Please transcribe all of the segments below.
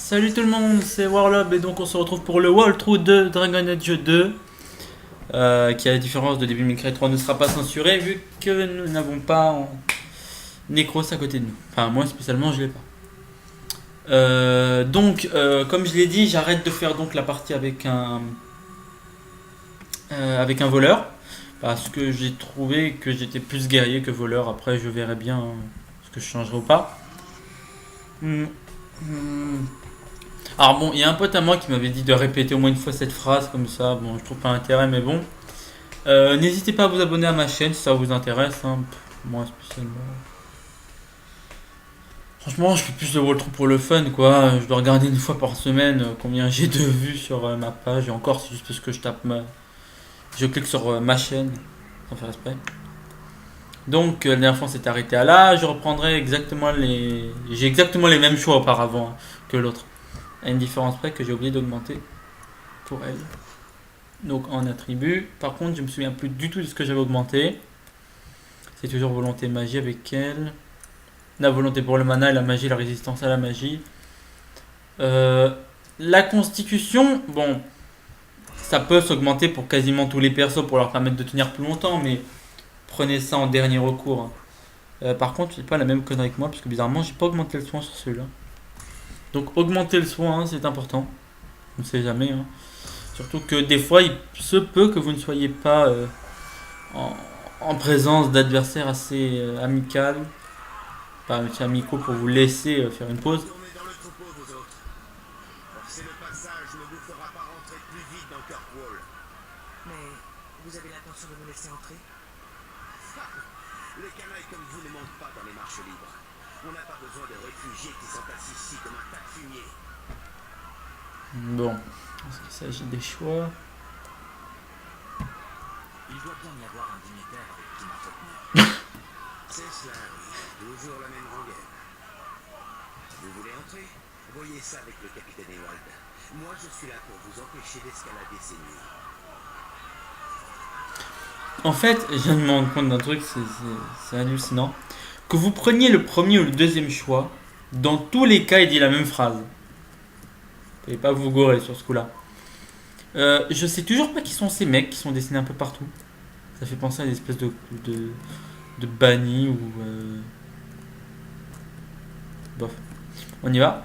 Salut tout le monde, c'est Warlob et donc on se retrouve pour le walkthrough de Dragon Age 2 qui à la différence de Devil May Cry 3 ne sera pas censuré vu que nous n'avons pas Necros à côté de nous. Enfin moi spécialement je l'ai pas. Comme je l'ai dit, j'arrête de faire donc la partie avec un voleur parce que j'ai trouvé que j'étais plus guerrier que voleur. Après je verrai bien ce que je changerai ou pas. Hmm, hmm. Alors bon, il y a un pote à moi qui m'avait dit de répéter au moins une fois cette phrase comme ça. Bon, je trouve pas l'intérêt, mais bon. N'hésitez pas à vous abonner à ma chaîne si ça vous intéresse, hein. Moi spécialement. Franchement, je fais plus de walkthrough pour le fun, quoi. Je dois regarder une fois par semaine combien j'ai de vues sur ma page. Et encore, c'est juste parce que je clique sur ma chaîne, sans faire exprès. Donc, la dernière fois, on s'est arrêté à là. Je reprendrai exactement les. J'ai exactement les mêmes choix auparavant que l'autre. À une différence près que j'ai oublié d'augmenter pour elle. Donc en attribut. Par contre, je me souviens plus du tout de ce que j'avais augmenté. C'est toujours volonté magie avec elle. La volonté pour le mana et la magie, la résistance à la magie. Euh, la constitution, bon, ça peut s'augmenter pour quasiment tous les persos pour leur permettre de tenir plus longtemps, mais prenez ça en dernier recours, hein. Par contre, c'est pas la même connerie que moi, parce que bizarrement, j'ai pas augmenté le soin sur celui-là. Donc augmenter le soin, hein, c'est important. On ne sait jamais, hein. Surtout que des fois, il se peut que vous ne soyez pas en, en présence d'adversaires assez amicaux, pas assez amicaux pour vous laisser faire une pause. Retournez dans le troupeau, vous autres. Forcer le passage ne vous fera pas rentrer plus vite dans Kirkwall. Mais vous avez l'intention de me laisser entrer? Les canailles comme vous ne manquent pas dans les marches libres. On n'a pas besoin de réfugiés qui s'entassent ici comme un tas de fumier. Bon, est-ce qu'il s'agit des choix? Il doit bien y avoir un dignitaire avec qui m'entretenir. C'est cela, oui. Toujours la même rengaine. Vous voulez entrer? Voyez ça avec le capitaine Ewald. Moi, je suis là pour vous empêcher d'escalader ces nuits. En fait, je viens de me rendre compte d'un truc, c'est hallucinant. Que vous preniez le premier ou le deuxième choix, dans tous les cas, il dit la même phrase. Vous pouvez pas vous gourer sur ce coup-là. Je sais toujours pas qui sont ces mecs qui sont dessinés un peu partout. Ça fait penser à des espèces de bannis ou. Bof. On y va.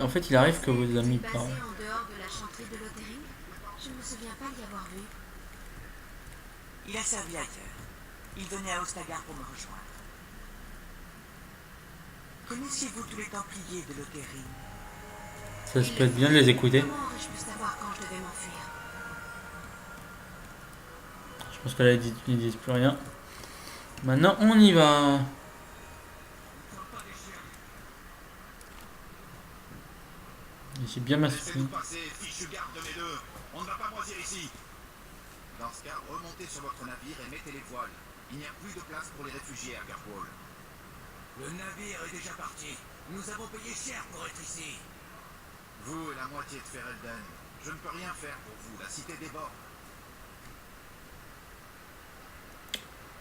En fait, il arrive que vos amis Basé parlent. en dehors de la chanterie de Lothering? Je ne me souviens pas d'y avoir vu. Il a servi ailleurs. Il venait à Ostagar pour me rejoindre. Connaissiez-vous tous les templiers de Lothérie? Ça se peut être bien de les écouter. Comment aurais-je pu savoir quand je devais m'enfuir? Je pense que là, ils disent plus rien. Maintenant, on y va. J'ai bien ma Laissez-nous souffle. passer, fichu garde de mes deux. On ne va pas moisir ici. Dans ce cas, remontez sur votre navire et mettez les voiles. Il n'y a plus de place pour les réfugiés à Kirkwall. Le navire est déjà parti. Nous avons payé cher pour être ici. Vous et la moitié de Ferelden, je ne peux rien faire pour vous. La cité déborde.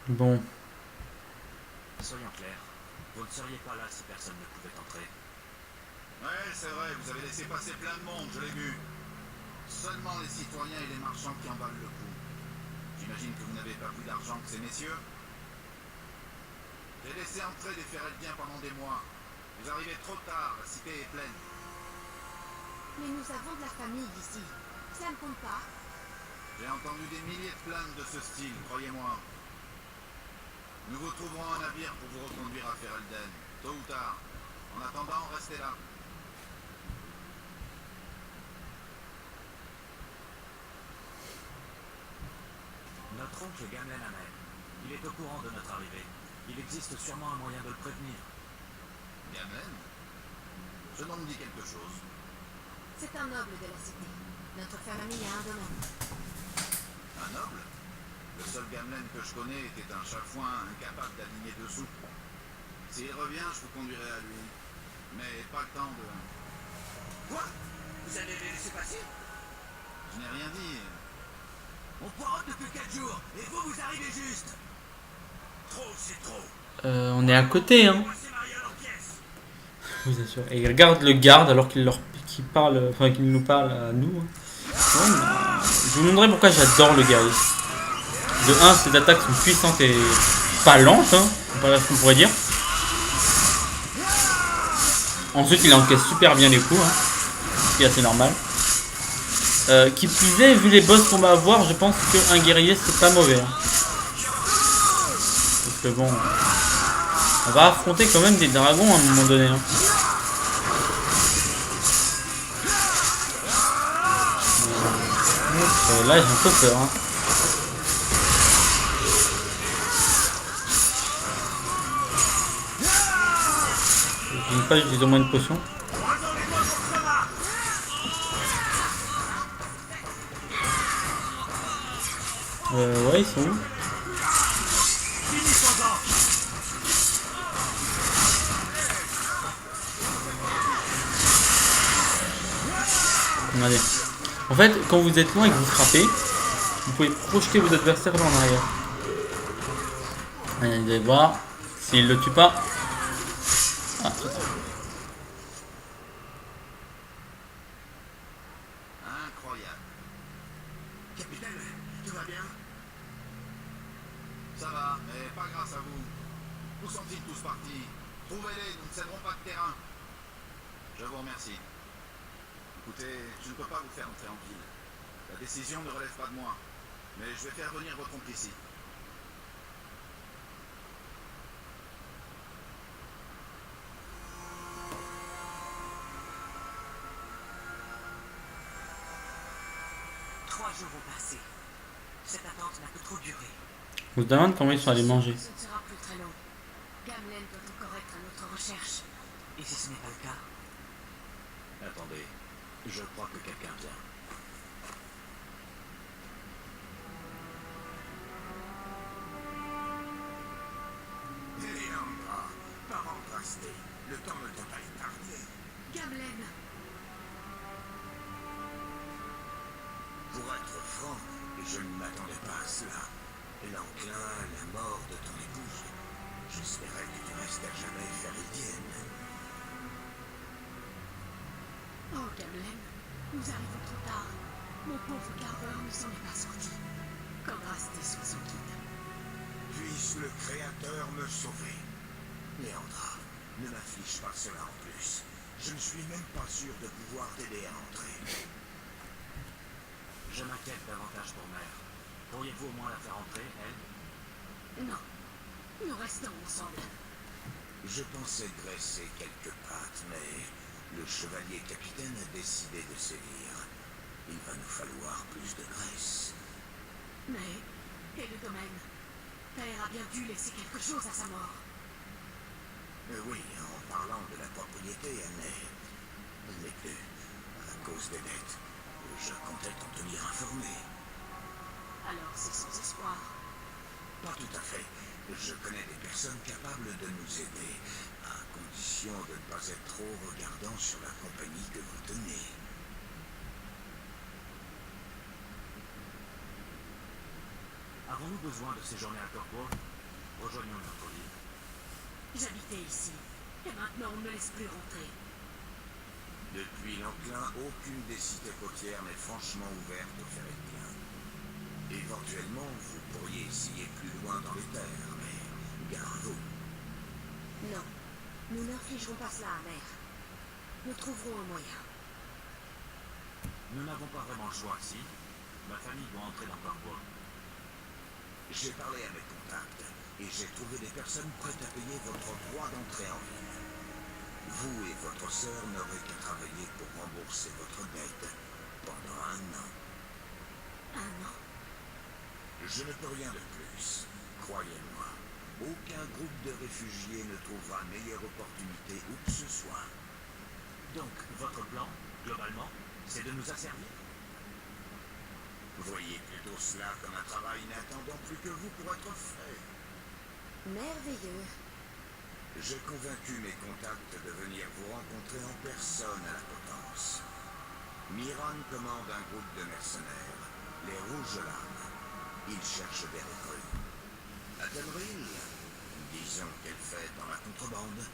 Bon. Soyons clairs. Vous ne seriez pas là si personne ne pouvait entrer. Ouais, c'est vrai, vous avez laissé passer plein de monde, je l'ai vu. Seulement les citoyens et les marchands qui en valent le coup. J'imagine que vous n'avez pas plus d'argent que ces messieurs. J'ai laissé entrer des Fereldiens pendant des mois. Vous arrivez trop tard, la cité est pleine. Mais nous avons de la famille ici. Ça ne compte pas. J'ai entendu des milliers de plaintes de ce style, croyez-moi. Nous vous trouverons un navire pour vous reconduire à Ferelden, tôt ou tard. En attendant, restez là. Notre oncle Gamlen Amel. Il est au courant de notre arrivée. Il existe sûrement un moyen de le prévenir. Gamen? Ce nom me dit quelque chose. C'est un noble de la cité. Notre famille a un domaine. Un noble? Le seul Gamlen que je connais était un chafouin incapable d'aligner dessous. S'il revient, je vous conduirai à lui. Mais pas le temps de... Quoi? Vous allez les laisser passer? Je n'ai rien dit. On poirote depuis 4 jours, et vous arrivez juste. On est à côté, hein. Je vous assure. Et il regarde le garde alors qu'il parle, enfin qu'il nous parle à nous. Hein. Ouais, je vous montrerai pourquoi j'adore le guerrier. De 1, ses attaques sont puissantes et pas lentes, hein, comparé à ce qu'on pourrait dire. Ensuite, il encaisse super bien les coups, hein, ce qui est assez normal. Qui plus est, vu les boss qu'on va avoir, je pense qu'un guerrier c'est pas mauvais. Hein. Parce que bon, on va affronter quand même des dragons à un moment donné. Hein. Là, j'ai un peu peur. Hein. Je ne sais pas, j'utilise au moins une potion. Ouais, ils sont où? Regardez. En fait, quand vous êtes loin et que vous frappez, vous pouvez projeter vos adversaires là en arrière. Allez, vous allez voir. S'il le tue pas. Ah, Incroyable. Capitaine, tout va bien? Ça va, mais pas grâce à vous. Où sont-ils tous partis? Trouvez-les, nous ne céderons pas de terrain. Je vous remercie. Écoutez, je ne peux pas vous faire entrer en ville. La décision ne relève pas de moi. Mais je vais faire venir vos complices ici. Trois jours ont passé. Cette attente n'a que trop duré. on se demande comment ils sont allés manger. Ce ne sera plus très long. Gamlen doit encore être à notre recherche. Et si ce n'est pas le cas? Attendez, je crois que quelqu'un vient. Léandra, parent Drasté, le temps ne t'a pas épargné. Gamlen, Pour être franc, je ne m'attendais pas à cela. L'enclin, la mort de ton épouse. J'espérais que tu restes à jamais féridienne. oh Gamlen, nous arrivons trop tard. Mon pauvre gardeur ne s'en est pas sorti. Comme Rasté sur son guide. Puisse le Créateur me sauver. Léandra, ne m'afflige pas cela en plus. Je ne suis même pas sûr de pouvoir t'aider à entrer. Je m'inquiète davantage pour Mère. Pourriez-vous au moins la faire entrer, elle? Non, nous restons ensemble. Je pensais graisser quelques pattes, mais le chevalier capitaine a décidé de sévir. Il va nous falloir plus de graisse. Mais, et le domaine? Père a bien dû laisser quelque chose à sa mort. Oui, en parlant de la propriété, elle n'est plus, à cause des dettes. Je comptais t'en tenir informé. Alors c'est sans espoir. Pas tout à fait. Je connais des personnes capables de nous aider, à condition de ne pas être trop regardant sur la compagnie que vous tenez. Avons-nous besoin de séjourner à Corbeau? Rejoignons notre ville. J'habitais ici, et maintenant on ne me laisse plus rentrer. Depuis l'enclin, aucune des cités côtières n'est franchement ouverte aux Férétiens. Éventuellement, vous pourriez essayer plus loin dans les terres, mais gare à vous. Non, nous n'infligerons pas cela à Mère. Nous trouverons un moyen. Nous n'avons pas vraiment le choix, si. Ma famille doit entrer dans Corbeau. J'ai parlé à mes contacts, et j'ai trouvé des personnes prêtes à payer votre droit d'entrée en ville. Vous et votre sœur n'aurez qu'à travailler pour rembourser votre dette pendant 1 an. 1 an? Je ne peux rien de plus, croyez-moi. Aucun groupe de réfugiés ne trouvera meilleure opportunité où que ce soit. Donc, votre plan, globalement, c'est de nous asservir? Voyez plutôt cela comme un travail n'attendant plus que vous pour être fait. Merveilleux. J'ai convaincu mes contacts de venir vous rencontrer en personne à la Potence. Miran commande un groupe de mercenaires, les Rouges Lames. Ils cherchent des recrues. À Telril, précision qu'elle fait dans la contrebande.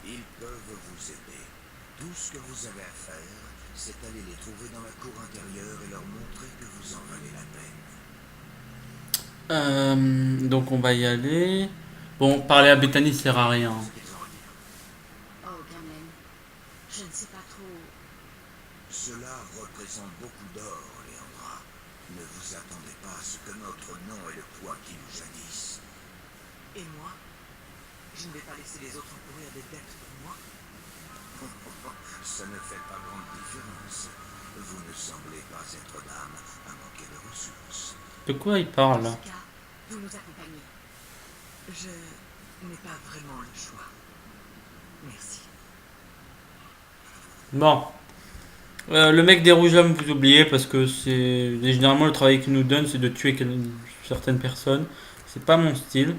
Ils peuvent vous aider. Tout ce que vous avez à faire, c'est aller les trouver dans la cour intérieure et leur montrer que vous en valez la peine. Donc on va y aller. Bon, parler à Bethany sert à rien. Ce qu'ils ont à dire. Oh, Gamlen, je ne sais pas trop. Cela représente beaucoup d'or, Léandra. Ne vous attendez pas à ce que notre nom ait le poids qu'il eut jadis. Et moi? Je ne vais pas laisser les autres courir des dettes pour moi. Ça ne fait pas grande différence. Vous ne semblez pas être d'âme à manquer de ressources. De quoi il parle En là? tout cas, vous nous accompagnez. Je n'ai pas vraiment le choix. Merci. Bon. Le mec des rouges lames, vous oubliez parce que c'est généralement le travail qu'il nous donne, c'est de tuer certaines personnes. C'est pas mon style.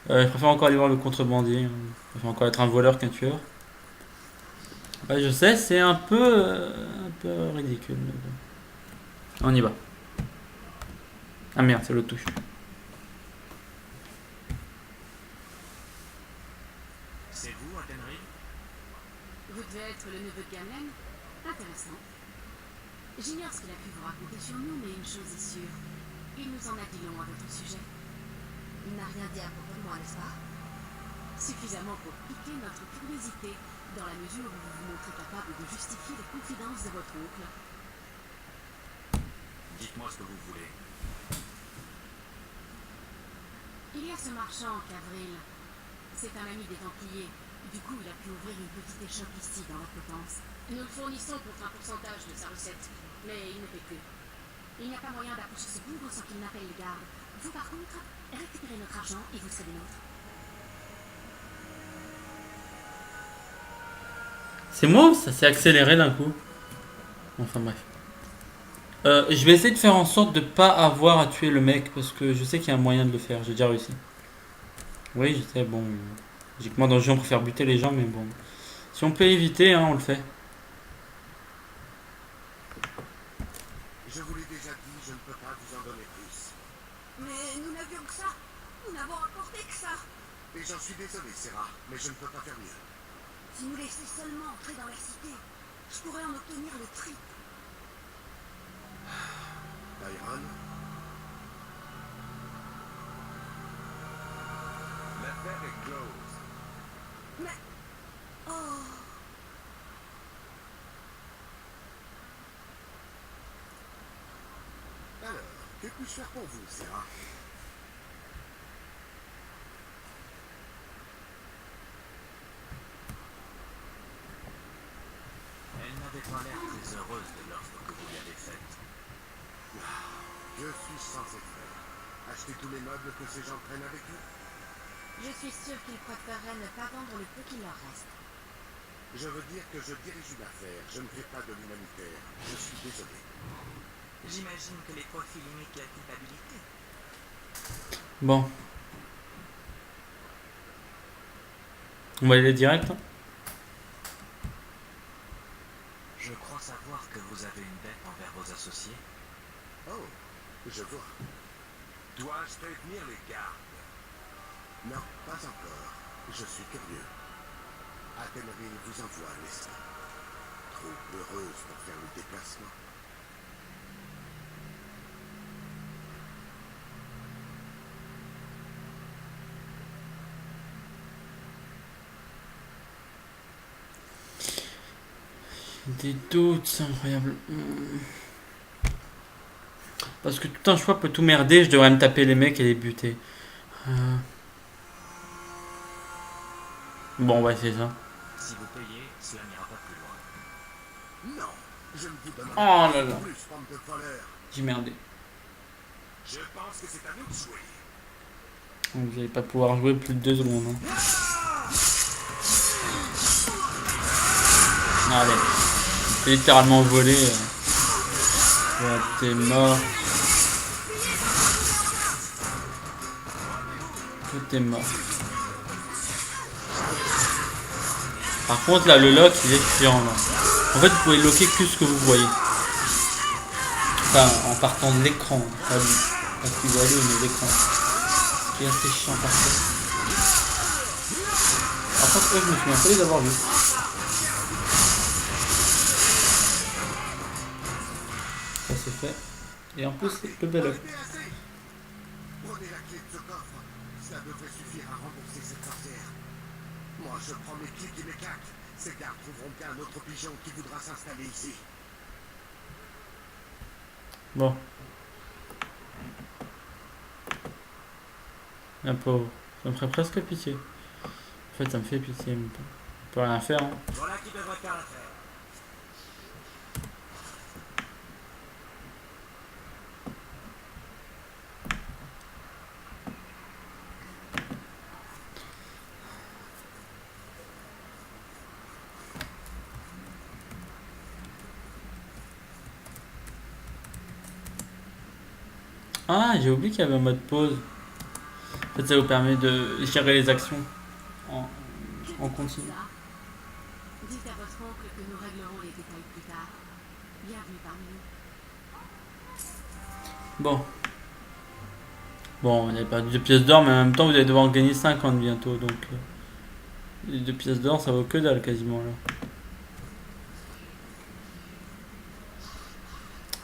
Je préfère encore aller voir le contrebandier. Je préfère encore être un voleur qu'un tueur. Ouais, je sais, c'est un peu ridicule. Mais bon. On y va. Ah merde, c'est l'autre touche. C'est vous, Athenry? Vous devez être le neveu de Gamlen. Intéressant. J'ignore ce qu'il a pu vous raconter sur nous, mais une chose est sûre. Il nous en a dit long à votre sujet. Il n'a rien dit à propos de moi, n'est-ce pas? Suffisamment pour piquer notre curiosité, dans la mesure où vous vous montrez capable de justifier les confidences de votre oncle. Dites-moi ce que vous voulez. Il y a ce marchand, Cavril. C'est un ami des Templiers. Du coup, il a pu ouvrir une petite échoppe ici, dans la potence. Nous le fournissons contre un pourcentage de sa recette, mais il ne fait plus. Il n'y a pas moyen d'approcher ce bougre sans qu'il n'appelle les gardes. Vous, par contre, récupérez notre argent et vous serez des nôtres. C'est moi ou ça s'est accéléré d'un coup? Enfin bref. Je vais essayer de faire en sorte de pas avoir à tuer le mec parce que je sais qu'il y a un moyen de le faire. J'ai déjà réussi. Oui, je sais, bon. Logiquement dans le jeu on préfère buter les gens, mais bon. Si on peut éviter, hein, on le fait. Je vous l'ai déjà dit, je ne peux pas vous en donner plus. Mais nous n'avions que ça. Nous n'avons apporté que ça. Et j'en suis désolé, Serra, mais je ne peux pas faire mieux. Si nous laissez seulement entrer dans la cité, je pourrais en obtenir le triple. Byron? L'affaire est close. Mais... Oh... Alors, que puis-je faire pour vous, Serra? Elle n'avait pas l'air très heureuse de l'offre que vous lui avez faite. Je suis sans effet. Acheter tous les meubles que ces gens prennent avec eux? Je suis sûre qu'ils préféreraient ne pas vendre le peu qu'il leur reste. Je veux dire que je dirige une affaire. Je ne fais pas de l'humanitaire. Je suis désolé. J'imagine que les profits limitent la culpabilité. Bon. On va y aller direct. Hein. Je crois savoir que vous avez une dette envers vos associés. Oh, je vois. Dois-je prévenir les gardes? Non, pas encore. Je suis curieux. Athenry vous envoie, n'est-ce pas? Trop heureuse pour faire le déplacement. Des doutes, c'est incroyable. Parce que tout un choix peut tout merder, je devrais me taper les mecs et les buter. Bon, on va essayer ça. Si vous payez, cela n'ira pas plus loin. Non, je ne vous donnerai Oh là là, plus, bande de voleurs. j'ai merdé. Je pense que c'est à nous de jouer. Vous n'allez pas pouvoir jouer plus de 2 secondes. Hein. Allez, j'ai littéralement volé. Ouais, t'es mort. T'es mort. Par contre là le lock il est chiant là. En fait vous pouvez locker que ce que vous voyez. Enfin en partant de l'écran. Pas ce que vous voyez mais l'écran. Ce qui est assez chiant parfois. Par contre, eux, je me souviens pas les avoir vus. Ça c'est fait. Et en plus, c'est level up. Prenez la clé de ce coffre. Ça devrait suffire à rembourser cette sorcière. Moi, je prends mes clics et mes claques. Ces gardes trouveront bien un autre pigeon qui voudra s'installer ici. Bon. Un pauvre. Ça me ferait presque pitié. En fait, ça me fait pitié, mais on peut rien faire. Hein. Voilà qui devrait faire l'affaire. Ah, j'ai oublié qu'il y avait un mode pause. En fait, ça vous permet de gérer les actions en, Que en dit continu. ça? Dites à votre oncle que nous réglerons les détails plus tard. Bienvenue parmi nous. Bon. Bon, on avait perdu 2 pièces d'or, mais en même temps, vous allez devoir en gagner 50 bientôt. Donc, les 2 pièces d'or, ça vaut que dalle quasiment là.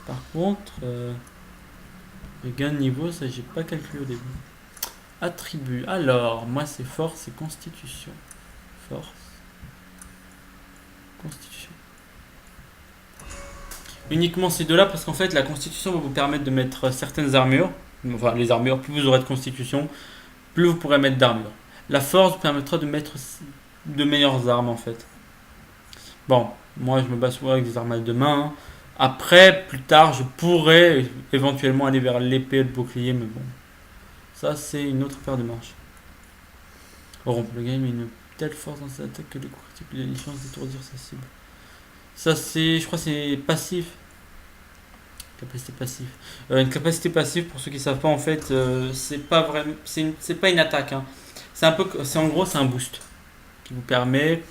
Par contre, le gain de niveau, ça j'ai pas calculé au début. Attributs. Alors, moi c'est force et constitution. Force. Constitution. Uniquement ces deux-là, parce qu'en fait, la constitution va vous permettre de mettre certaines armures. Enfin, les armures, plus vous aurez de constitution, plus vous pourrez mettre d'armure. La force vous permettra de mettre de meilleures armes en fait. Bon, moi je me bats souvent avec des armes de main. Hein. Après, plus tard, je pourrais éventuellement aller vers l'épée et le bouclier, mais bon. Ça, c'est une autre paire de manches. Rompre le game a une telle force dans ses attaques que les coups critiques lui donnent une chance d'étourdir sa cible. Ça, c'est, je crois, c'est passif. Capacité passive. Une capacité passive, pour ceux qui savent pas, en fait, c'est pas vraiment, c'est pas une attaque. Hein. C'est un peu, c'est en gros, c'est un boost qui vous permet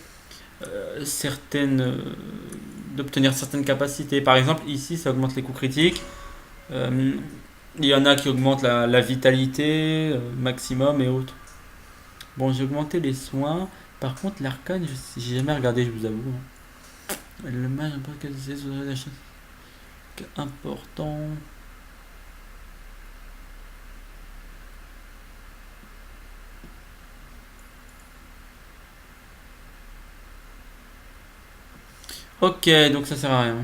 d'obtenir certaines capacités. Par exemple, ici, ça augmente les coups critiques. Il y en a qui augmentent la vitalité maximum et autres. Bon, j'ai augmenté les soins. Par contre, l'arcane, j'ai jamais regardé, je vous avoue. Hein. Le mage, n'importe quelle la chaîne. Important. Ok, donc ça sert à rien.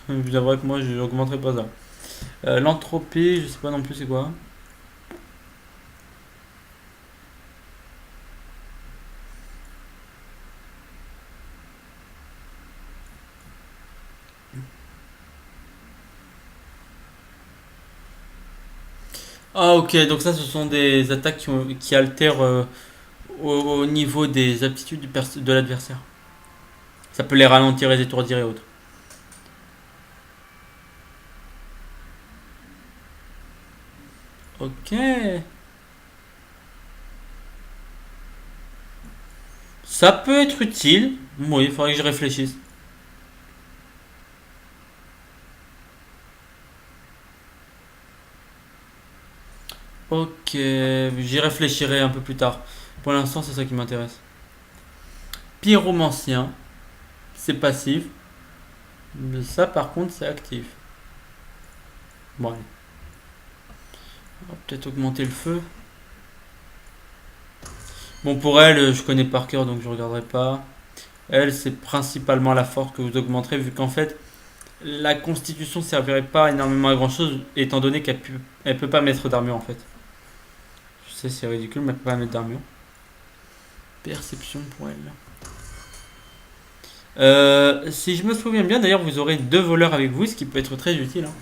Je vous avouerai que moi, je n'augmenterai pas ça. L'entropie, je sais pas non plus c'est quoi. Ah ok, donc ça ce sont des attaques qui altèrent au niveau des aptitudes de l'adversaire. Ça peut les ralentir, les étourdir et autres. Ok. Ça peut être utile. Oui, il faudrait que je réfléchisse. Ok, j'y réfléchirai un peu plus tard. Pour l'instant, c'est ça qui m'intéresse. Pyromancien, c'est passif. Mais ça, par contre, c'est actif. Bon, allez. On va peut-être augmenter le feu. Bon, pour elle, je connais par cœur, donc je regarderai pas. Elle, c'est principalement la force que vous augmenterez, vu qu'en fait, la constitution ne servirait pas énormément à grand chose, étant donné qu'elle peut pas mettre d'armure en fait. Je sais, c'est ridicule, mais elle peut pas mettre d'armure. Perception pour elle. Si je me souviens bien, d'ailleurs, vous aurez 2 voleurs avec vous, ce qui peut être très utile. Hein.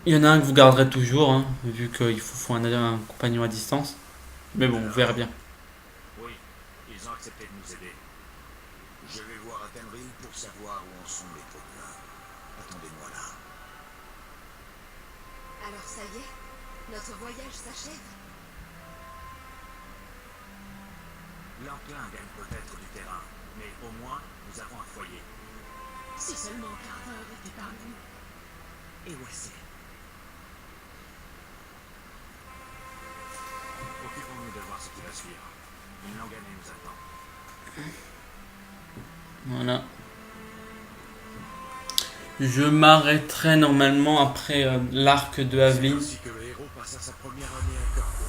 Il y en a un que vous garderez toujours, hein, vu qu'il faut un compagnon à distance. Mais bon, vous verrez bien. Oui, ils ont accepté de nous aider. Je vais voir à Tenry pour savoir où en sont les trucs-là. Attendez-moi là. Alors ça y est, notre voyage s'achève. L'enclin gagne peut-être du terrain, mais au moins, nous avons un foyer. Si seulement Carter était parmi nous. Et voici. Occupons-nous de voir ce qui va suivre. Une longue année nous attend. Voilà. Je m'arrêterai normalement après l'arc de C'est Aveline. ainsi que le héros passa sa première année à Corpo.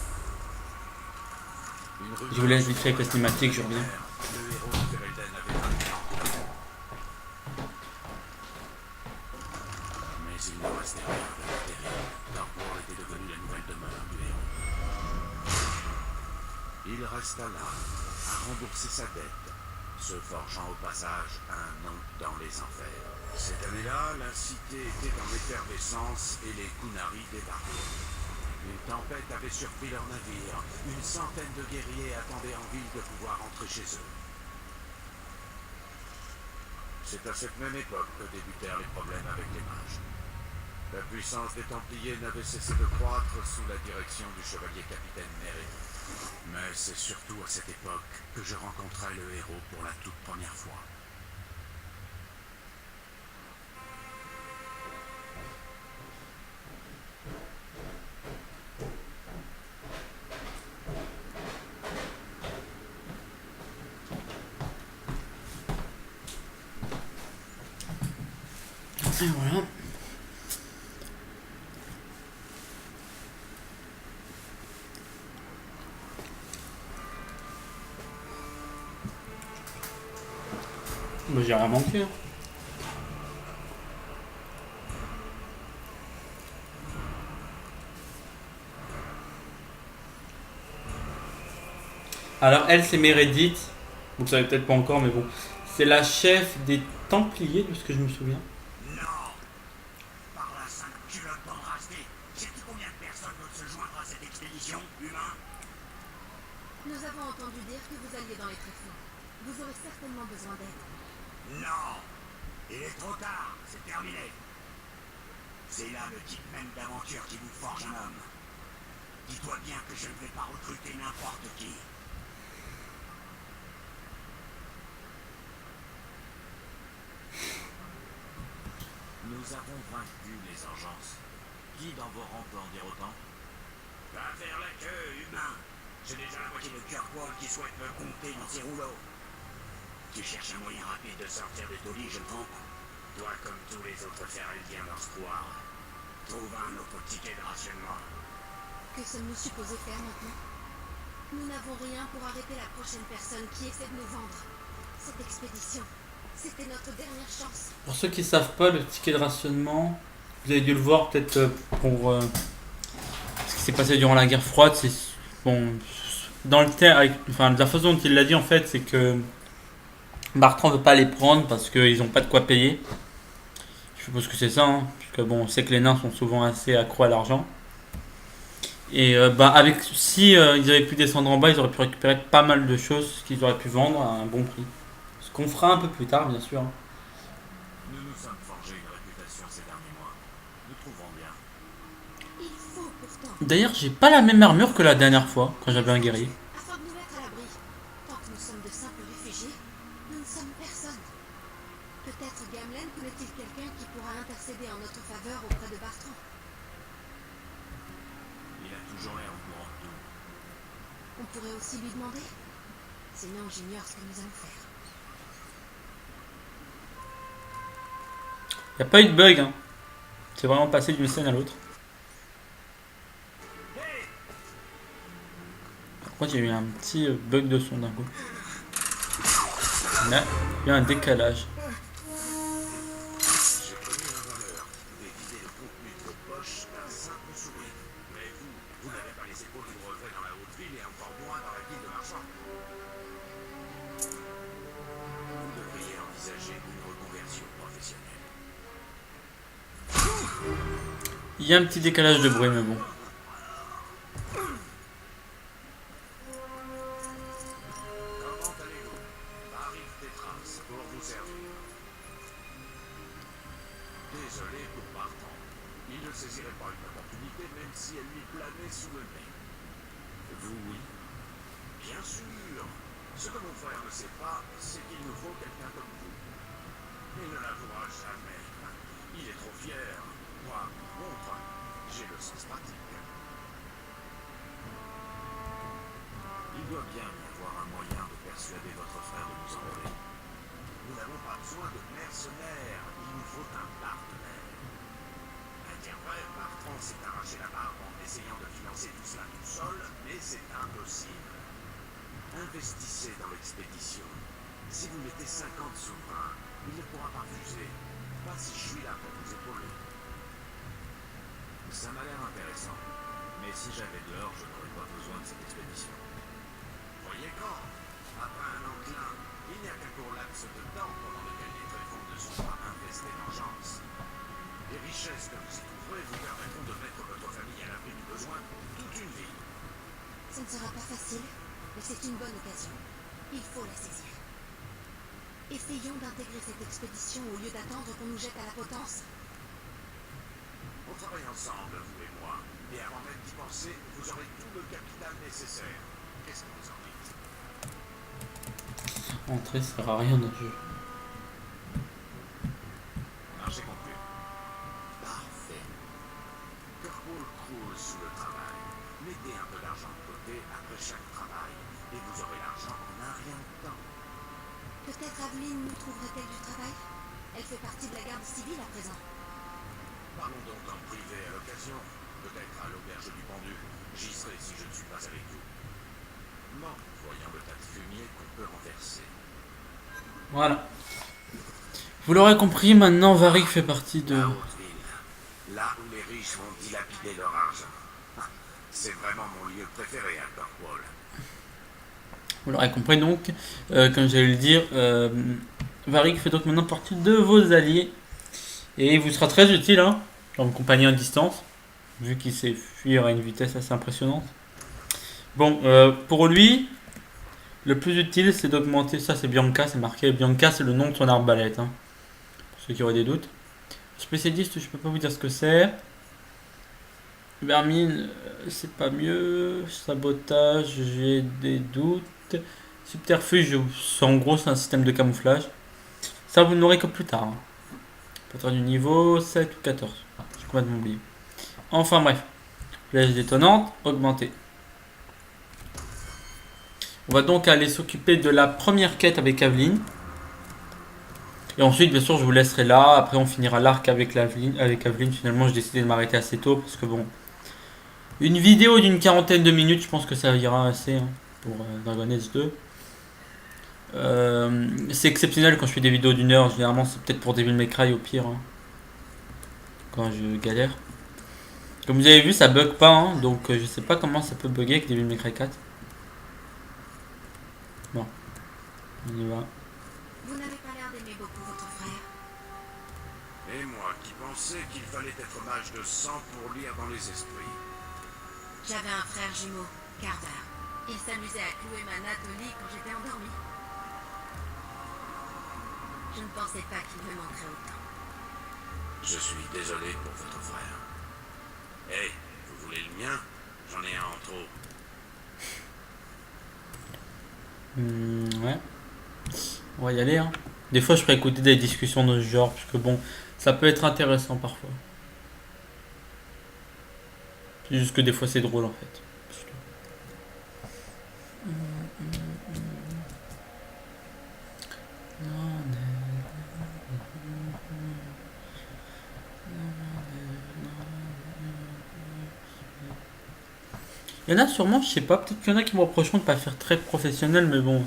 Je vous laisse vite fait avec la cinématique, je reviens. Le héros de Ferelden avait vaincu l'Empire. Mais il ne restait rien de la terrible. Corpo était devenu la nouvelle demeure du héros. Il resta là, à rembourser sa dette, se forgeant au passage un nom dans les enfers. Cette année-là, la cité était dans l'effervescence et les Kunari débarquaient. Une tempête avait surpris leur navire. Une centaine de guerriers attendaient en ville de pouvoir rentrer chez eux. C'est à cette même époque que débutèrent les problèmes avec les mages. La puissance des Templiers n'avait cessé de croître sous la direction du chevalier capitaine Meredith. Mais c'est surtout à cette époque que je rencontrai le héros pour la toute première fois. Et voilà. Bah, j'ai rien manqué. Hein. Alors elle c'est Meredith, vous le savez peut-être pas encore mais bon, c'est la chef des Templiers de ce que je me souviens. Non! Par la sainte culotte d'Andrasté, sais-tu combien de personnes veulent se joindre à cette expédition, humain? Nous avons entendu dire que vous alliez dans les tréfonds. Vous aurez certainement besoin d'aide. Non! Il est trop tard, c'est terminé. C'est là le type même d'aventure qui vous forge un homme. Dis-toi bien que je ne vais pas recruter n'importe qui. Nous avons vaincu les urgences. Qui dans vos rangs peut en dire autant? Va faire la queue, humain. J'ai déjà la moitié de Kirkwall qui souhaite me compter dans ses rouleaux. Tu cherches un moyen rapide de sortir du taudis, je trompe. Toi, comme tous les autres Fereldiens dans ce couloir, trouve un autre ticket de rationnement. Que sommes-nous supposés faire maintenant? Nous n'avons rien pour arrêter la prochaine personne qui essaie de nous vendre. Cette expédition, c'était notre dernière chance. Pour ceux qui savent pas, le ticket de rationnement, vous avez dû le voir peut-être pour ce qui s'est passé durant la guerre froide, c'est bon dans le terme, enfin de la façon dont il l'a dit en fait, c'est que Bartrand veut pas les prendre parce qu'ils ont pas de quoi payer. Je suppose que c'est ça, hein, parce que bon, on sait que les nains sont souvent assez accros à l'argent. Et bah avec si ils avaient pu descendre en bas, ils auraient pu récupérer pas mal de choses qu'ils auraient pu vendre à un bon prix. Ce qu'on fera un peu plus tard, bien sûr. Nous nous sommes forgés une réputation ces derniers mois. Nous trouverons bien. Il faut pourtant, D'ailleurs, j'ai pas la même armure que la dernière fois quand j'avais un guerrier. afin de nous mettre à l'abri. Tant que nous sommes de simples réfugiés, nous ne sommes personne. Peut-être Gamlen connaît-il quelqu'un qui pourra intercéder en notre faveur auprès de Bartrand. Il a toujours l'air au courant de tout. On pourrait aussi lui demander. Sinon, j'ignore ce que nous allons faire. Y a pas eu de bug, hein. C'est vraiment passé d'une scène à l'autre. Par contre, il y a eu un petit bug de son d'un coup. Là, il y a un décalage. J'ai connu un voleur qui pouvait vider le contenu de vos poches d'un simple sourire. Mais vous n'avez pas les épaules du brevet dans la haute ville et encore moins dans la ville de marchand. Vous devriez envisager une reconversion professionnelle. Il y a un petit décalage de bruit, mais bon. Comment allez-vous? Arrive des traces pour vous servir. Désolé pour Bartrand. Il ne saisirait pas une opportunité même si elle lui planait sous le nez. Vous, oui? Bien sûr. Ce que mon frère ne sait pas, c'est qu'il nous faut quelqu'un comme vous. Il ne l'avouera jamais. Il est trop fier. Moi, contre, j'ai le sens pratique. Il doit bien y avoir un moyen persuader votre frère de nous enrôler. Nous n'avons pas besoin de mercenaires, il nous faut un partenaire. À dire vrai, Bertrand s'est arraché la barbe en essayant de financer tout cela tout seul, mais c'est impossible. Investissez dans l'expédition. Si vous mettez 50 souverains, il ne pourra pas refuser. Pas si je suis là pour vous épauler. Ça m'a l'air intéressant. Mais si j'avais de l'or, je n'aurais pas besoin de cette expédition. Voyez quand, après un enclin, il n'y a qu'un court laps de temps pendant lequel les tréfonds ne sont pas infestés d'engeance. Les richesses que vous y trouverez vous permettront de mettre votre famille à l'abri du besoin toute une vie. Ce ne sera pas facile, mais c'est une bonne occasion. Il faut la saisir. Essayons d'intégrer cette expédition au lieu d'attendre qu'on nous jette à la potence. On travaille ensemble, vous et moi. Et avant même d'y penser, vous aurez tout le capital nécessaire. Qu'est-ce que vous en dites? Entrer sert à rien dans le jeu. Marché conclu. Parfait. Corporal croule sous le travail. Mettez un peu d'argent de côté après chaque travail. Et vous aurez l'argent en un rien de temps. Peut-être Aveline nous trouverait-elle du travail? Elle fait partie de la garde civile à présent. Parlons donc en privé à l'occasion. Peut-être à l'auberge du pendu. J'y serai si je ne suis pas avec vous. Bon, voyons le tas de fumier qu'on peut renverser. Voilà. Vous l'aurez compris, maintenant Varric fait partie de... La haute ville. Là où les riches vont dilapider leur argent. C'est vraiment mon lieu préféré à Cornwall. Vous l'aurez compris donc, comme j'allais le dire, Varric fait donc maintenant partie de vos alliés. Et il vous sera très utile, hein, comme compagnon à distance, vu qu'il sait fuir à une vitesse assez impressionnante. Bon, pour lui, le plus utile c'est d'augmenter, ça c'est Bianca, c'est marqué, Bianca c'est le nom de son arbalète, hein, pour ceux qui auraient des doutes. Spécialiste, je peux pas vous dire ce que c'est. Vermine, c'est pas mieux. Sabotage, j'ai des doutes. Subterfuge, en gros c'est un système de camouflage. Ça vous n'aurez que plus tard. Hein. À partir du niveau 7 ou 14. J'ai complètement oublié. Enfin bref. Flèche détonnante, augmentée. On va donc aller s'occuper de la première quête avec Aveline. Et ensuite, bien sûr, je vous laisserai là. Après, on finira l'arc avec Aveline. Finalement, j'ai décidé de m'arrêter assez tôt parce que bon... Une vidéo d'une 40aine de minutes, je pense que ça ira assez hein, pour Dragon Age 2. C'est exceptionnel quand je fais des vidéos d'une heure. Généralement, c'est peut-être pour Devil May Cry au pire. Hein, quand je galère. Comme vous avez vu, ça bug pas. Hein, donc, je sais pas comment ça peut bugger avec Devil May Cry 4. Bon. On y va. Vous n'avez pas l'air d'aimer beaucoup votre frère. Et moi qui pensais qu'il fallait être mage de sang pour lire dans les esprits. J'avais un frère jumeau, Carter. Il s'amusait à clouer ma natte au lit quand j'étais endormie. Je ne pensais pas qu'il me manquerait autant. Je suis désolé pour votre frère. Hé, vous voulez le mien? J'en ai un en trop. Ouais. On va y aller. Hein. Des fois, je ferai écouter des discussions de ce genre, parce que bon, ça peut être intéressant parfois. C'est juste que des fois, c'est drôle en fait. Il y en a sûrement, je sais pas, peut-être qu'il y en a qui me reprocheront de pas faire très professionnel, mais bon,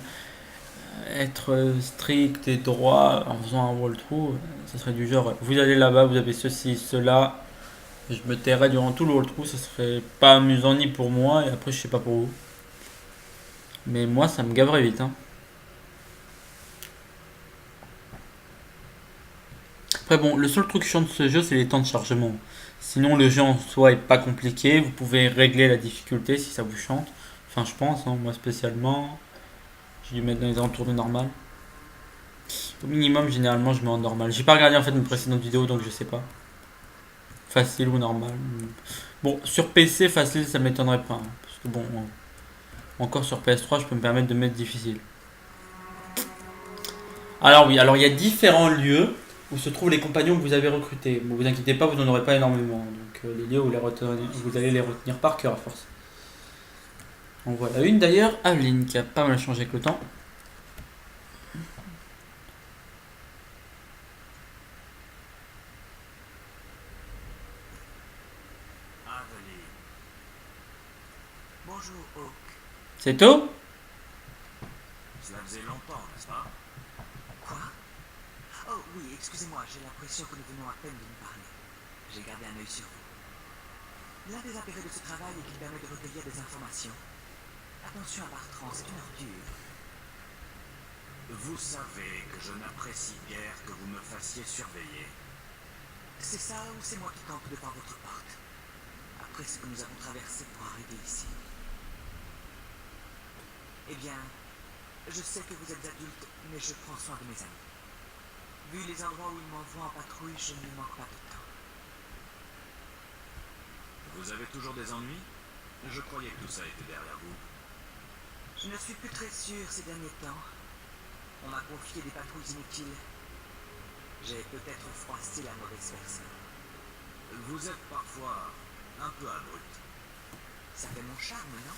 être strict et droit en faisant un walkthrough, ça serait du genre, vous allez là-bas, vous avez ceci, cela, je me tairai durant tout le walkthrough, ça serait pas amusant ni pour moi, et après je sais pas pour vous. Mais moi ça me gaverait vite. Hein. Après bon, le seul truc chiant de ce jeu c'est les temps de chargement. Sinon le jeu en soi est pas compliqué, vous pouvez régler la difficulté si ça vous chante. Enfin je pense, hein, moi spécialement, j'ai dû mettre dans les alentours de normal. Au minimum généralement je mets en normal. J'ai pas regardé en fait mes précédentes vidéos donc je sais pas. Facile ou normal. Bon sur PC facile ça m'étonnerait pas. Hein, parce que bon, encore sur PS3 je peux me permettre de mettre difficile. Alors oui, alors il y a différents lieux où se trouvent les compagnons que vous avez recrutés. Ne vous inquiétez pas, vous n'en aurez pas énormément. Donc les lieux où vous allez les retenir par cœur à force. On voit la une d'ailleurs, Aveline qui a pas mal changé avec le temps. Bonjour, Hawk. C'est tout? Cela faisait longtemps, n'est-ce pas? Quoi? Oh oui, excusez-moi, j'ai l'impression que nous venons à peine de nous parler. J'ai gardé un œil sur vous. L'un des intérêts de ce travail est qu'il permet de recueillir des informations. Attention à Bartrand, c'est une ordure. Vous savez que je n'apprécie guère que vous me fassiez surveiller. C'est ça ou c'est moi qui campe devant votre porte? Après ce que nous avons traversé pour arriver ici. Eh bien, je sais que vous êtes adulte, mais je prends soin de mes amis. Vu les endroits où ils m'envoient en patrouille, je ne manque pas de temps. Vous avez toujours des ennuis? Je croyais que tout ça était derrière vous. Je ne suis plus très sûr ces derniers temps. On m'a confié des patrouilles inutiles. J'ai peut-être froissé la mauvaise personne. Vous êtes parfois un peu abrupt. Ça fait mon charme, non?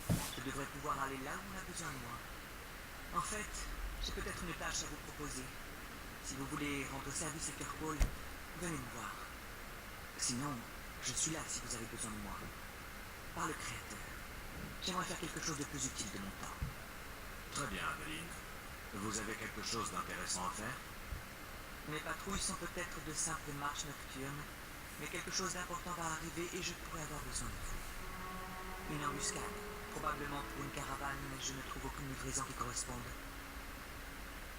Je devrais pouvoir aller là où on a besoin de moi. En fait, j'ai peut-être une tâche à vous proposer. Si vous voulez rendre service à Kirkwood, venez me voir. Sinon, je suis là si vous avez besoin de moi. Par le Créateur. J'aimerais faire quelque chose de plus utile de mon temps. Très bien, Aveline. Vous avez quelque chose d'intéressant à faire? Mes patrouilles sont peut-être de simples marches nocturnes, mais quelque chose d'important va arriver et je pourrais avoir besoin de vous. Une embuscade, probablement pour une caravane, mais je ne trouve aucune livraison qui corresponde.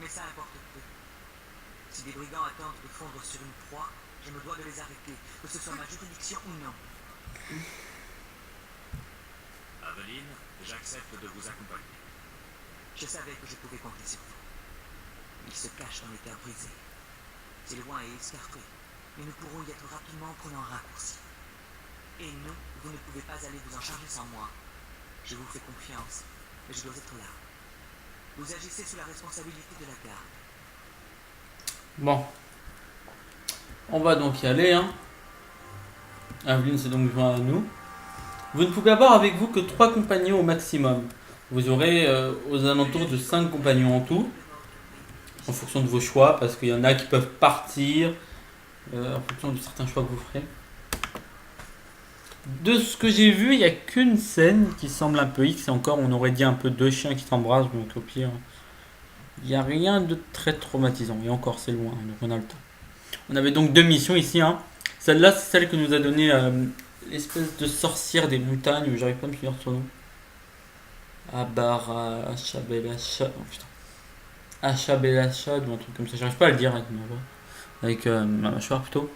Mais ça importe peu. Si des brigands attendent de fondre sur une proie, je me dois de les arrêter, que ce soit ma juridiction ou non. Aveline, j'accepte de vous accompagner. Je savais que je pouvais compter sur vous. Il se cache dans les terres brisées. C'est loin et escarpé, mais nous pourrons y être rapidement en prenant un raccourci. Et non, vous ne pouvez pas aller vous en charger sans moi. Je vous fais confiance, mais je dois être là. Vous agissez sous la responsabilité de la garde. Bon. On va donc y aller, hein. Aveline s'est donc joint à nous. Vous ne pouvez avoir avec vous que 3 compagnons au maximum. Vous aurez aux alentours de 5 compagnons en tout, en fonction de vos choix, parce qu'il y en a qui peuvent partir, en fonction de certains choix que vous ferez. De ce que j'ai vu, il n'y a qu'une scène qui semble un peu X, et encore on aurait dit un peu 2 chiens qui s'embrassent, donc au pire, il n'y a rien de très traumatisant, et encore c'est loin, donc on a le temps. On avait donc 2 missions ici, hein. Celle-là c'est celle que nous a donné l'espèce de sorcière des montagnes, j'arrive pas à me souvenir de son nom. Achabelacha, oh putain. Achabelacha, ou un truc comme ça, j'arrive pas à le dire avec ma voix. Avec ma mâchoire plutôt.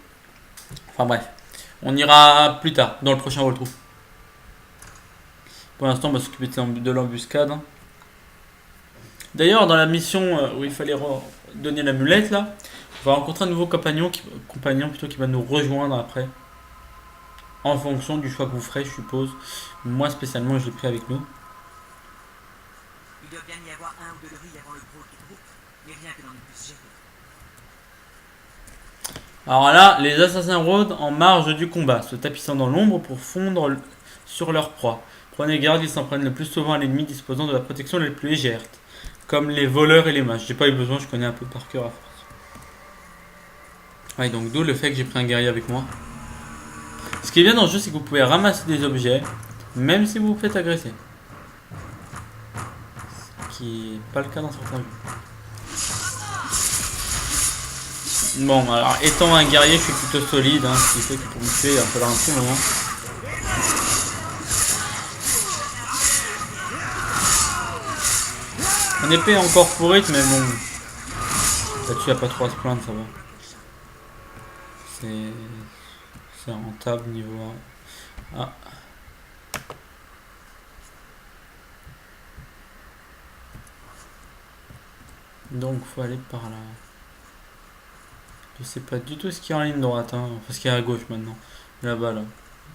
Enfin bref. On ira plus tard, dans le prochain walkthrough. Pour l'instant, on va s'occuper de l'embuscade. D'ailleurs, dans la mission où il fallait donner l'amulette, là, on va rencontrer un nouveau compagnon qui va nous rejoindre après. En fonction du choix que vous ferez, je suppose. Moi, spécialement, je l'ai pris avec nous. Il doit bien y avoir 1 ou 2 grilles avant le gros du groupe, mais rien que l'on ne puisse gérer. Alors là, les assassins rôdent en marge du combat, se tapissant dans l'ombre pour fondre sur leur proie. Prenez garde, ils s'en prennent le plus souvent à l'ennemi disposant de la protection la plus légère, comme les voleurs et les mages. J'ai pas eu besoin, je connais un peu par cœur à force. Ouais, donc d'où le fait que j'ai pris un guerrier avec moi. Ce qui est bien dans le jeu, c'est que vous pouvez ramasser des objets, même si vous vous faites agresser. Ce qui n'est pas le cas dans certains jeux. Bon, alors étant un guerrier, je suis plutôt solide, hein, ce qui fait que pour me tuer, il va falloir un petit moment. Mon épée est encore pourrite, mais bon. Là-dessus, il n'y a pas trop à se plaindre, ça va. C'est rentable niveau 1. Ah. Donc, faut aller par là. Je sais pas du tout ce qu'il y a en ligne droite, hein. Enfin ce qu'il y a à gauche maintenant. Là-bas, là.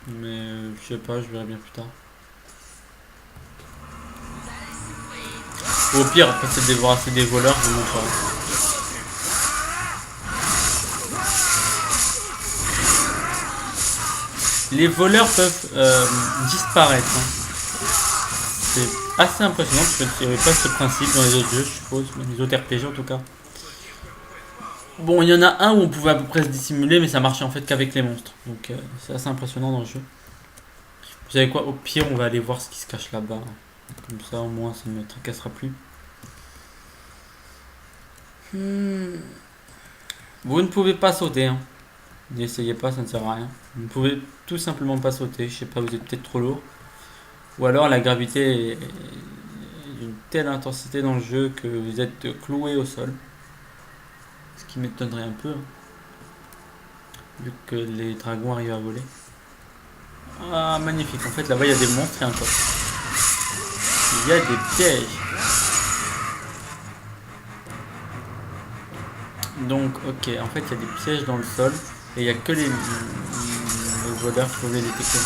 Mais je sais pas, je verrai bien plus tard. Ou au pire, après c'est de débarrasser des voleurs, je vous montrerai. Les voleurs peuvent disparaître. Hein. C'est assez impressionnant parce qu'il n'y avait pas ce principe dans les autres jeux, je suppose, dans les autres RPG en tout cas. Bon, il y en a un où on pouvait à peu près se dissimuler, mais ça marchait en fait qu'avec les monstres. Donc c'est assez impressionnant dans le jeu. Vous savez quoi, au pire on va aller voir ce qui se cache là-bas. Comme ça au moins ça ne me tracassera plus. Vous ne pouvez pas sauter. Hein. N'essayez pas, ça ne sert à rien. Vous ne pouvez tout simplement pas sauter. Je sais pas, vous êtes peut-être trop lourd. Ou alors la gravité est d'une telle intensité dans le jeu que vous êtes cloué au sol. Ce qui m'étonnerait un peu. Hein, vu que les dragons arrivent à voler. Ah, magnifique. En fait, là-bas, il y a des monstres et un coffre. Il y a des pièges. Donc, ok. En fait, il y a des pièges dans le sol. Et il n'y a que les voleurs qui peuvent les détecter.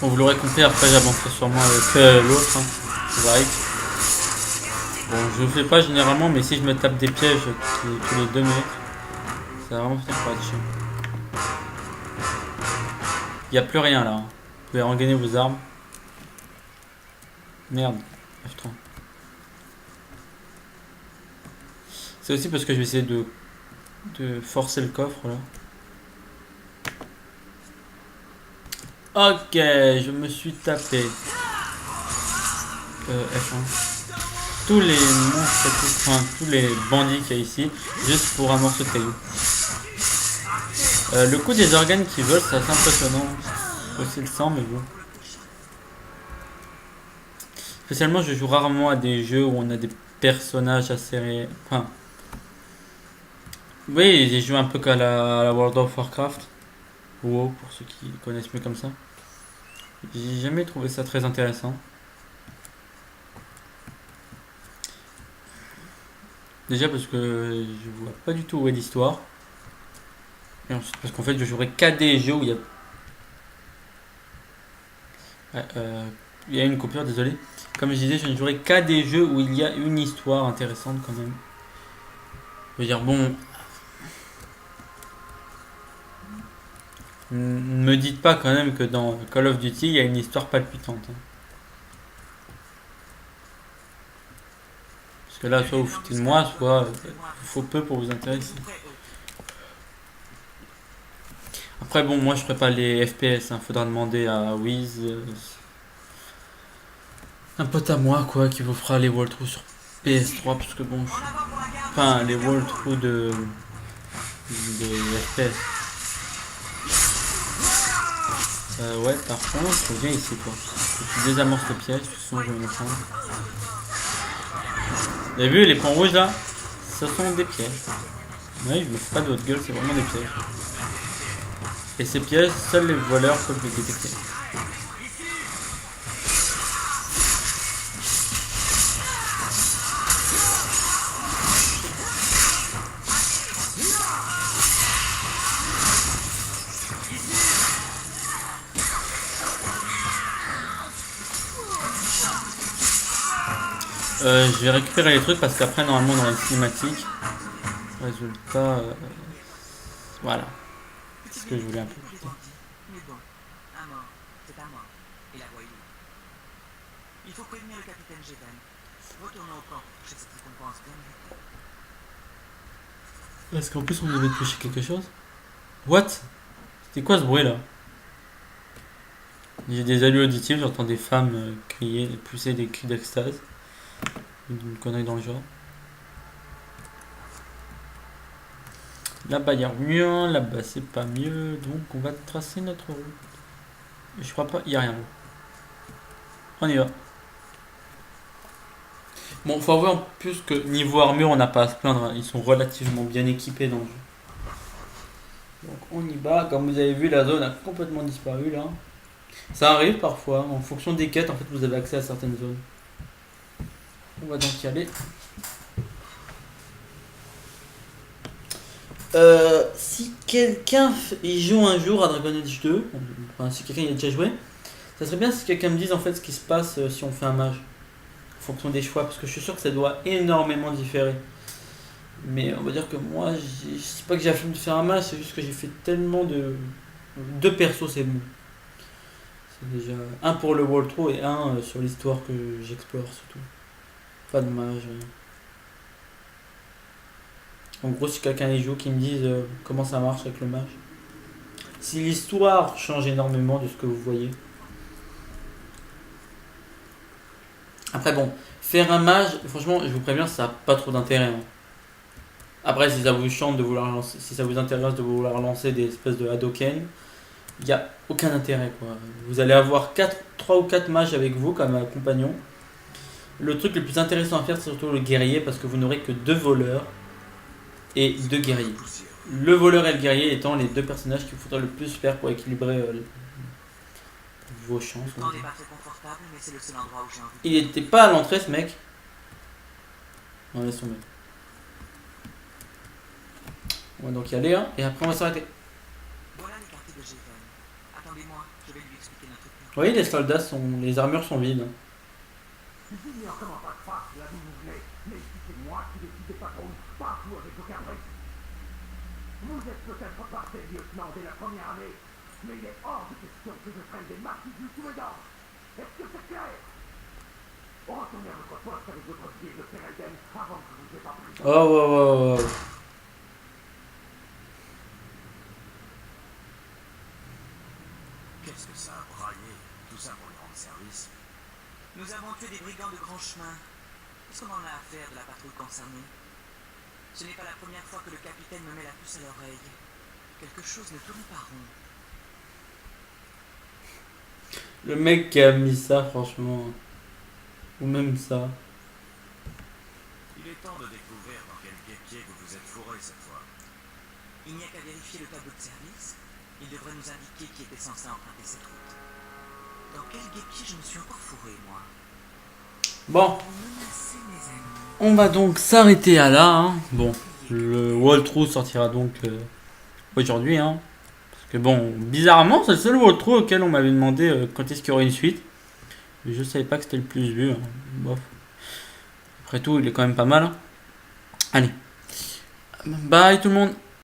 Bon, vous l'aurez compris, après j'avancerai sûrement avec l'autre. Hein. Right. Bon, je le fais pas généralement, mais si je me tape des pièges tous les 2 minutes, ça va vraiment faire pas de chien. Il n'y a plus rien là. Hein. Vous pouvez rengainer vos armes. Merde. F3. C'est aussi parce que je vais essayer de forcer le coffre là. Ok, je me suis tapé F1. Tous les monstres, enfin, tous les bandits qu'il y a ici, juste pour un morceau de caillou. Le coup des organes qui volent, c'est assez impressionnant. Aussi le sang, mais bon. Spécialement, je joue rarement à des jeux où on a des personnages assez... Enfin... Oui, j'ai joué un peu qu'à la World of Warcraft. WoW, pour ceux qui connaissent mieux comme ça. J'ai jamais trouvé ça très intéressant. Déjà parce que je vois pas du tout où est l'histoire. Et ensuite parce qu'en fait je jouerai qu'à des jeux où il y a... il y a une coupure, désolé. Comme je disais, je ne jouerai qu'à des jeux où il y a une histoire intéressante quand même. Je veux dire, bon... Ne me dites pas quand même que dans Call of Duty, il y a une histoire palpitante. Hein. Parce que là, soit vous foutez de moi, soit il faut peu pour vous intéresser. Après, bon, moi je ferai pas les FPS. Hein. Faudra demander à Wiz, un pote à moi, quoi, qui vous fera les walkthroughs sur PS3. Parce que bon, enfin, les walkthroughs de FPS. Ouais, par contre, viens ici, quoi. Tu désamorces le piège, sinon je vais me prendre. Vous avez vu les points rouges là? Ce sont des pièges. Oui, je me fous pas de votre gueule, c'est vraiment des pièges. Et ces pièges, seuls les voleurs peuvent les détecter. Je vais récupérer les trucs parce qu'après normalement dans les cinématiques, résultat, voilà, c'est ce que je voulais un peu. Mais bon, un mort, c'est un mort. Et la voie est libre. Il faut prévenir le capitaine Géden. Retournons au camp pour toucher cette récompense bien méritée. Est-ce qu'en plus on devait toucher quelque chose? What? C'était quoi ce bruit là? J'ai des allus auditifs, j'entends des femmes crier, pousser des cris d'extase. Une connerie dans le genre. Là-bas il n'y a rien, là-bas c'est pas mieux, donc on va tracer notre route. Je crois pas, il n'y a rien. On y va. Bon, faut avouer en plus que niveau armure on n'a pas à se plaindre, hein. Ils sont relativement bien équipés dans le jeu. Donc on y va, comme vous avez vu la zone a complètement disparu là. Ça arrive parfois, en fonction des quêtes en fait vous avez accès à certaines zones. On va donc y aller. Si quelqu'un y joue un jour à Dragon Age 2, enfin si quelqu'un y a déjà joué, ça serait bien si quelqu'un me dise en fait ce qui se passe si on fait un mage. En fonction des choix, parce que je suis sûr que ça doit énormément différer. Mais on va dire que moi, c'est pas que j'ai la flemme de faire un mage, c'est juste que j'ai fait tellement de... Deux persos, c'est bon. C'est déjà un pour le walkthrough et un sur l'histoire que j'explore surtout. Pas de mage, rien. En gros, si quelqu'un y joue, qui me dise comment ça marche avec le mage. Si l'histoire change énormément de ce que vous voyez. Après bon, faire un mage, franchement, je vous préviens, ça n'a pas trop d'intérêt. Hein. Après, si ça vous chante de vouloir lancer, si ça vous intéresse de vouloir lancer des espèces de Hadoken, il n'y a aucun intérêt quoi. Vous allez avoir 3 ou 4 mages avec vous comme compagnon. Le truc le plus intéressant à faire, c'est surtout le guerrier, parce que vous n'aurez que 2 voleurs et 2 guerriers. Le voleur et le guerrier étant les 2 personnages qu'il faudra le plus faire pour équilibrer vos chances. Le temps n'est pas très confortable, mais c'est le seul endroit où j'ai envie. Il était pas à l'entrée ce mec. On laisse tomber. On va donc y aller, hein, et après on va s'arrêter. Voilà les quartiers de Géven. Attendez-moi, je vais lui expliquer notre plan. Vous voyez, les soldats sont. Les armures sont vides. J'ignore comment ça se passe, là d'où vous venez, mais ici c'est moi qui décide des patrons, pas vous avec aucun risque. Vous êtes peut-être parfait lieutenant dès la première année, mais il est hors de question que je prenne des marquis sous mes dents. Est-ce que c'est clair? Retournez à votre poste avec votre pied de Ferelden avant que vous ayez pas pris. Oh, wow, wow, wow. Qu'est-ce que ça a braillé? Tout ça pour lui rendre service. Nous avons tué des brigands de grand chemin. Qu'est-ce qu'on en a à faire de la patrouille concernée? Ce n'est pas la première fois que le capitaine me met la puce à l'oreille. Quelque chose ne tourne pas rond. Le mec qui a mis ça, franchement. Ou même ça. Il est temps de découvrir dans quel guépier vous vous êtes fourré cette fois. Il n'y a qu'à vérifier le tableau de service. Il devrait nous indiquer qui était censé emprunter cette route. Dans quel guépier je me suis encore fourré, moi? Bon, Menacez mes amis. on va donc s'arrêter à là. Hein. Bon, le walkthrough sortira donc aujourd'hui. Hein. Parce que bon, bizarrement, c'est le seul walkthrough auquel on m'avait demandé quand est-ce qu'il y aurait une suite. Mais je savais pas que c'était le plus vu. Hein. Bof. Après tout, il est quand même pas mal. Hein. Allez. Bye tout le monde.